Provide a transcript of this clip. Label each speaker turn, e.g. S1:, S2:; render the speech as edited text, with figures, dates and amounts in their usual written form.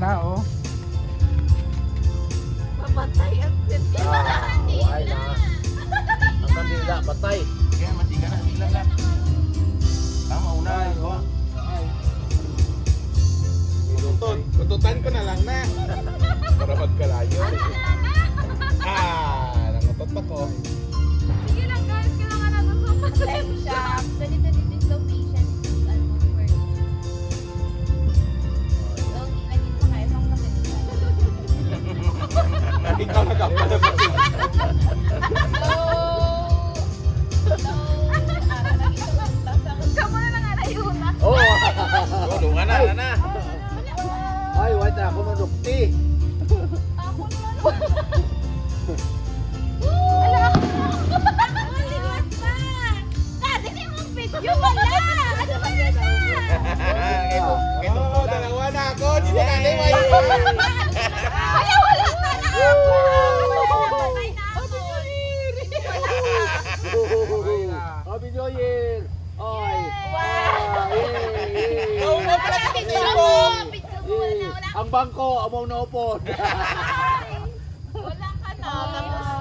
S1: na, oh.
S2: Mamatay ang sila.
S3: Why na? Ang kandila, batay.
S4: Kaya matiga na sila lang. Tama una. Tututan ko na lang na. Para magkalayo. Nangutot ako.
S2: Sige lang guys, kailangan natin sa left shop. Ganito this location is almost work. So, lagi ko kayo pang maganda.
S4: Ikaw nagpapalabas.
S2: Kamu na lang alayuna.
S3: Oh!
S4: Tulungan na.
S3: Ay, wait na ako manukti.
S2: Ako naman. Wala. Maliwat pa. Dati ni mong video wala. Ano ba yan na?
S4: Oo, dalawa na ako. Hindi na kalimay.
S2: Wala ka na ako. Patay na ako.
S3: Happy New Year! Ay!
S2: Wow.
S3: Oo
S4: nga pala,
S2: Picture mo. Picture mo. Wala.
S3: Ang bangko, amaw na upod.
S2: Wala ka na. Tapos